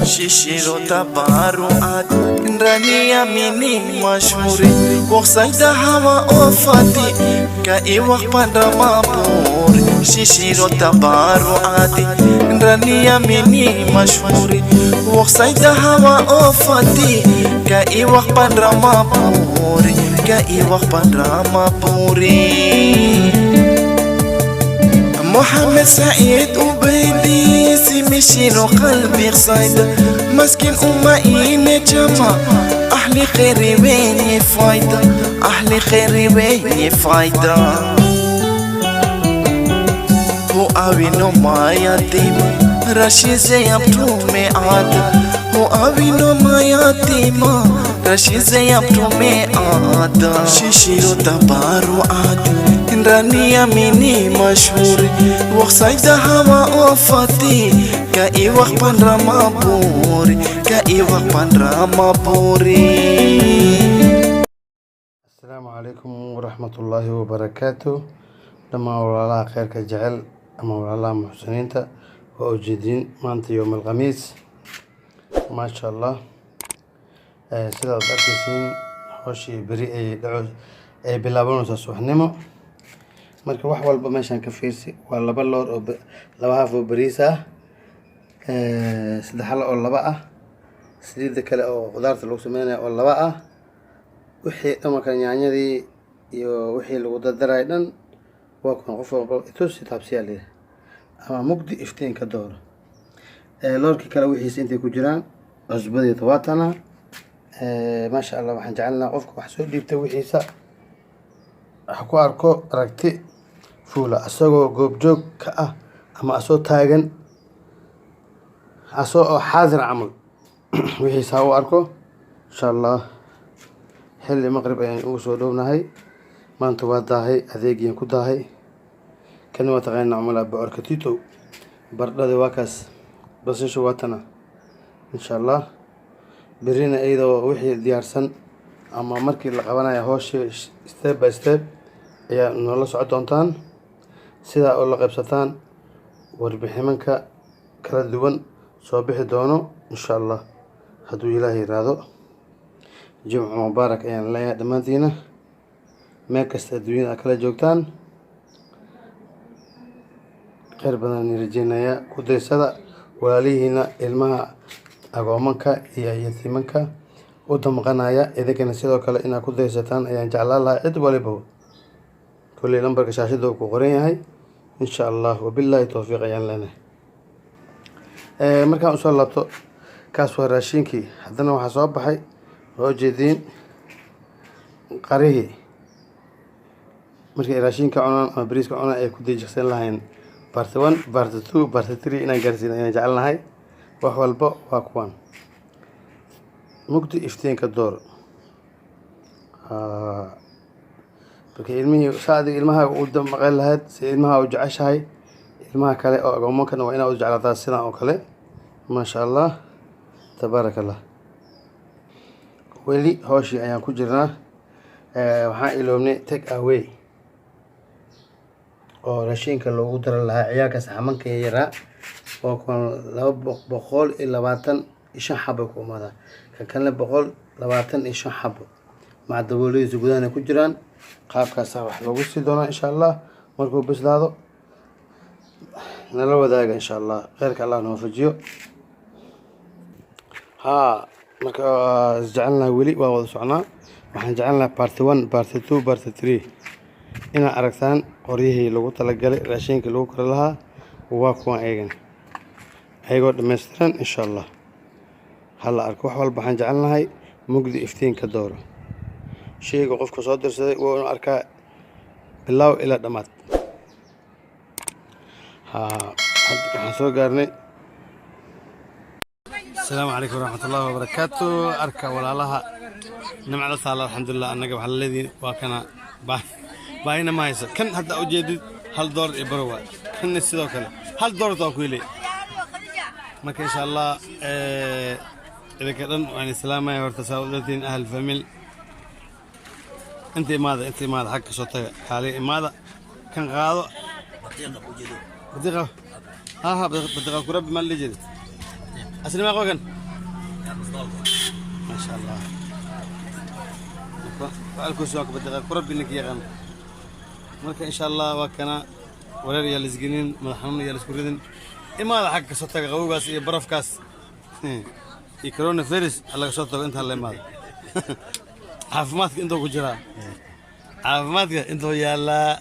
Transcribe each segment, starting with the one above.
شيشيرو تبارو عاد راني يميني مشهوري وخسايدا هوا أوفاتي كاي وقبان رمابوري شيشيرو تبارو عاد راني يميني مشهوري وخسايدا هوا أوفاتي كاي وقبان رمابوري كاي وقبان رمابوري محمد سعيد وبيدي سمشينو قلبي قصيدة مسكين أمي نجمة أحلي خيري ويني فايدة أحلي خيري ويني فايدة هو أوينو ما يتيم رشي زي أبتومي عاد هو أوينو ما يتيم رشي زي أبتومي عاد شيشيرو تبارو عاد راني يميني مشهوري وخسايدا هوا أوفاتي كاي وقبان رمابوري كاي وقبان رمابوري. السلام عليكم ورحمة الله وبركاته. لما والله خيرك جعل أما والله محسنين وأوجدين مانت يوم الخميس ما شاء الله. سيدا أركيسين هوشي بريء أي بلابونو سسوحنمو marka wax walba meeshan ka fiirsi waa laba loor oo laba haaf oo bariis ah saddex hal oo laba ah saliid kale oo qudaarta lagu sameeyo oo laba ah wixii dhamarka yaanyadii iyo wixii lagu dardaray dhan waa kan qof walba itusi taabsiya leeyahay ama mugdi iftiin ka dooro loorkii kale wixii intay ku jiraan cusbadii tawaatana ma sha Allah waxaan jecelnaa qofka wax soo dhiibta wixiisa ku arko aragti fuula asagoo goobjoog ka ah ama asoo taagan asoo xaadir camal wixiisa u arko insha Allah xilli maqrib ayaan ugu soo dhownahay maanta waa daahay adeegiyan ku daahay kan waa taqaana umala bocorka tito bardhada waa kaas basasha waatana insha Allah birina ayadoo wixii diyaarsan ama markii la qabanayo hawsha step by step ayaa noola socon doontaan sida oo la qaybsataan warbiximanka kala duwan soo bixi doono insha Allah hadduu Ilaahay yiraahdo. Jimco mubaarak ayaan leeyahay dhammaantiina meel kasta adduunyada kala joogtaan khayr badan rajeynayaa ku daysada walaalihiina ilmaha agoomanka iyo yatiimanka u damqanaya idagana sidoo kale inaad ku daysataan ayaan jeclaan lahaa cid waliba kulli lambarka shaashada ku qoran yahay insha Allah wabillahi tawfiiq ayaan leenahay. Markaan soo laabto kaas waa raashinkii haddana waxaa soo baxay oo jeedin qarihi markii raashinka cunaan ama bariiska cunaan ay ku dejisan lahayn part 1 part 2 part 3 inaan gaarsiin ayaan jecelnahay wax walba waa kuwan mugdi iftiinka door markii ilmihii saadi ilmaha uu damqay lahayd si ilmaha uu jeceshahay ilmaha kale oo agoomankana waa inaad u jeclaataa sidan oo kale ma sha Allah tabarakallah. weli hawshii ayaan ku jirnaa waxaan iloobnay take away oo raashinka loogu daro lahaa ciyaalka saxamanka yaraa oo kan 225 xabo ku imaada kan 125 xabo مع الدبوليز جودان كجران قاب كاسا wax lagu sii doona insha Allah markuu bislaado nala wadaaga insha Allah khayrka Allah noo fajiyo marka jecelna weli waa wada socnaa waxaan jecelnaa part 1 part 2 part 3 ina aragtaan qoryihii lagu talagalay raashinka lagu kor lahaa waa kuwan eegan ayagoo dhameystiran insha Allah hal arko wax walba waxaan jecelnahay mugdi iftiinka dooro sheyga qofka soo dirsaday waa inuu arkaa bilow ilaa dhamaad waxaan soo gaarnay. السلام عليكم ورحمة الله وبركاته. أركا ولا لها نمع الله الحمد لله أنك بحال الذي وكان باينا ما يصير كان حتى أوجد هل دور إبروا كان نسيته كله هل دور تأكلي ما إن شاء الله إذا كان يعني سلامة ورتساؤلتين أهل فاميل أنت ماذا حق صوتك حالي ماذا كان غاضو بديقة بديقة كرب ما اللي جري أسلم أخوكن ما شاء الله فعلكم سواك بدي قرب إنك يا غم مركا إن شاء الله وكنا ولا ريال سجنين مدحون ريال سكرين إما هذا حق صوتك غوغاس برف كاس يكورونا فيروس الله صوتك أنت هلا ماذا عافماتك أنتو كجرا عافماتك أنتو يلا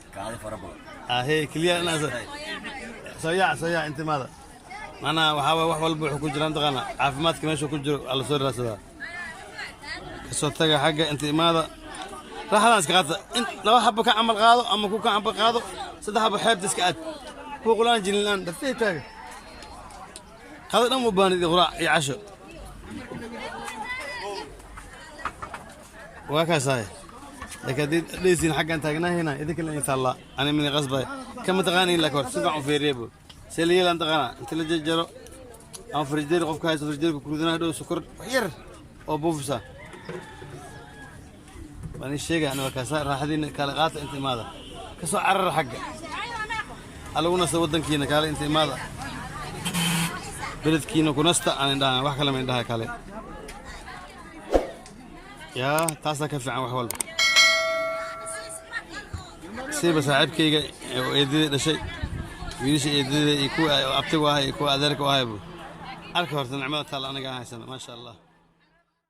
هي كليا ناس سياع أنت ماذا أنا وحاول وحول بروح كجرا أنت غانا عافماتك ماشي كجرا على صور راسها صوتك حق أنت ماذا راح ناس قاعدة أنت لو حبك عمل قاضو أما كوك عمل قاضو صدق بحب تسكت هو قلنا جنلان دفيتك هذا نمو باني ذي غراء يعشو وهكذا لكن ليسين حق أنت هنا إذا كنا إن شاء الله أنا من غصبة كم تغاني لك ورد سبع في ريبو سليل أنت غنا أنت اللي جرو أو فريدير قف كايس فريدير كلنا هدو سكر غير أو بوفسا بني الشيء أنا وكسر راح دين كالغات أنت ماذا كسر عرر حقه ألونا سودن كينا قال أنت ماذا بلد كينا كنستا أنا عندها واحد كلام عندها كله يا تاسا كيف عن وحول سيب ساعد كي يدي شيء ويش يدي يكون أبتي واهي يكون أذرك واهي بو أركض نعمة الله أنا قاعد ما شاء الله